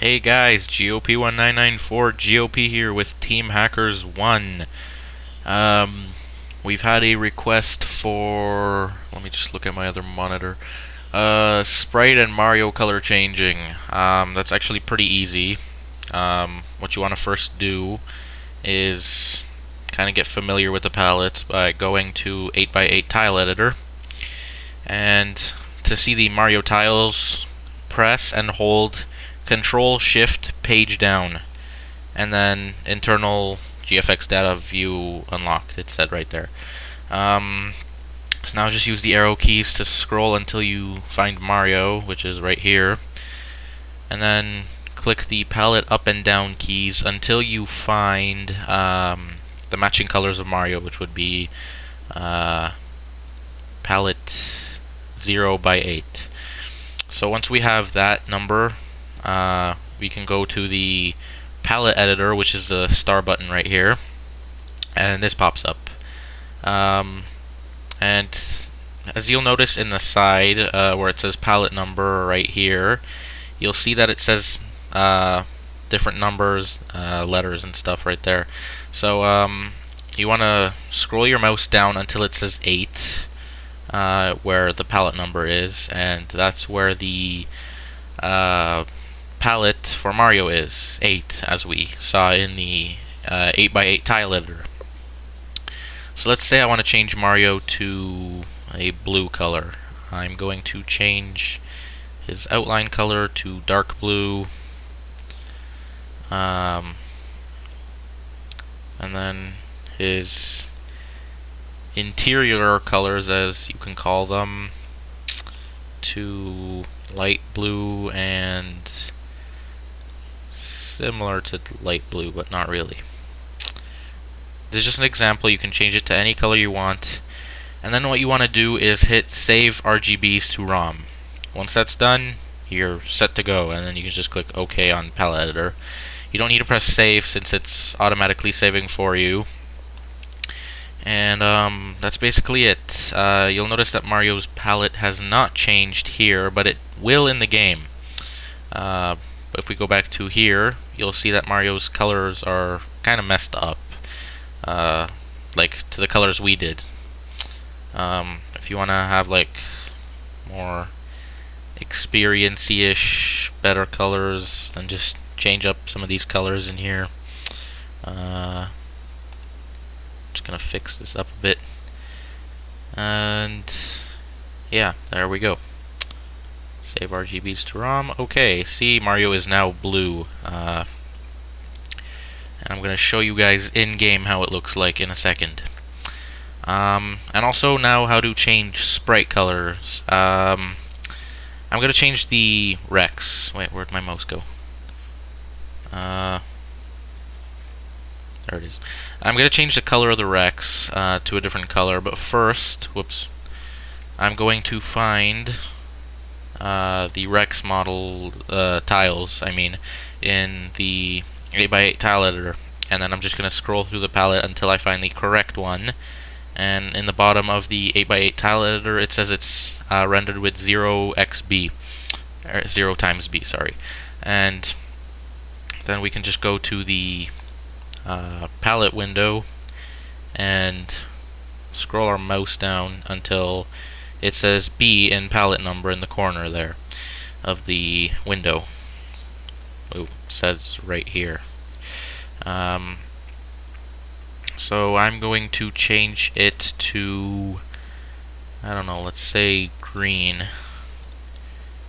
Hey guys, GOP1994, GOP here with Team Hackers 1. Um, we've had a request for, let me just look at my other monitor, Sprite and Mario color changing. That's actually pretty easy. What you want to first do is kind of get familiar with the palettes by going to 8x8 tile editor. And to see the Mario tiles, press and hold Control Shift page down, and then internal GFX data view unlocked. It said right there. So now just use the arrow keys to scroll until you find Mario, which is right here, and then click the palette up and down keys until you find the matching colors of Mario, which would be palette 0x8. So once we have that number, we can go to the palette editor, which is the star button right here, and this pops up. And as you'll notice in the side where it says palette number right here, you'll see that it says different numbers, letters and stuff right there. So you want to scroll your mouse down until it says 8, where the palette number is, and that's where the palette for Mario is 8, as we saw in the 8x8 tile editor. So let's say I want to change Mario to a blue color. I'm going to change his outline color to dark blue, and then his interior colors, as you can call them, to light blue and similar to light blue, but not really. This is just an example. You can change it to any color you want, and then what you want to do is hit Save RGBs to ROM. Once that's done, you're set to go, and then you can just click OK on Palette Editor. You don't need to press Save since it's automatically saving for you. And that's basically it. You'll notice that Mario's palette has not changed here, but it will in the game. But if we go back to here, you'll see that Mario's colors are kind of messed up, like to the colors we did. If you want to have like more experience-ish, better colors, then just change up some of these colors in here. Just gonna fix this up a bit, and yeah, there we go. Save RGBs to ROM. Okay, see, Mario is now blue. And I'm gonna show you guys in game how it looks like in a second. And also now how to change sprite colors. I'm gonna change the Rex. Wait, where'd my mouse go? There it is. I'm going to change the color of the Rex to a different color, but first, whoops, I'm going to find the Rex model tiles, in the 8x8 tile editor, and then I'm just going to scroll through the palette until I find the correct one. And in the bottom of the 8x8 tile editor, it says it's rendered with 0xb, or 0 times b, sorry. And then we can just go to the palette window and scroll our mouse down until it says B in palette number in the corner there of the window. Oh, it says right here. So I'm going to change it to, I don't know, let's say green.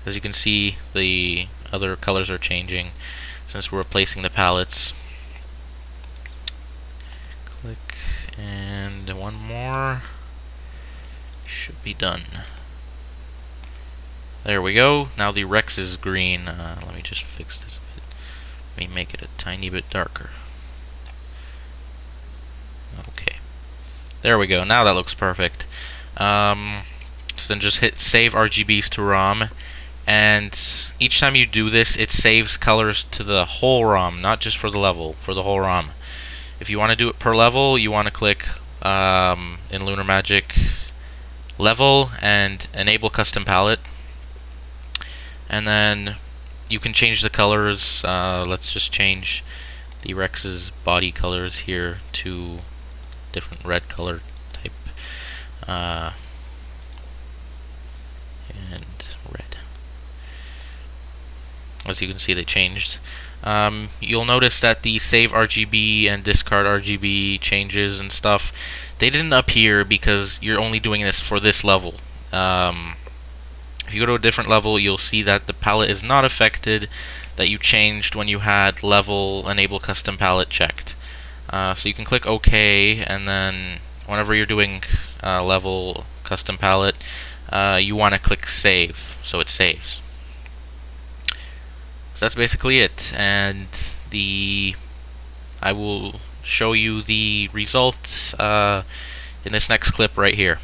As you can see, the other colors are changing since we're replacing the palettes. Click, and one more. Should be done. There we go. Now the Rex is green. Let me just fix this a bit. Let me make it a tiny bit darker. Okay. There we go. Now that looks perfect. So then just hit Save RGBs to ROM. And each time you do this, it saves colors to the whole ROM, not just for the level, for the whole ROM. If you want to do it per level, you want to click in Lunar Magic Level and Enable Custom Palette. And then you can change the colors. Let's just change the Rex's body colors here to different red color type. And red. As you can see, they changed. You'll notice that the save RGB and discard RGB changes and stuff, they didn't appear because you're only doing this for this level. If you go to a different level, you'll see that the palette is not affected, that you changed when you had level enable custom palette checked. So you can click OK, and then whenever you're doing level custom palette, you want to click save, so it saves. So that's basically it, and I will show you the results in this next clip right here.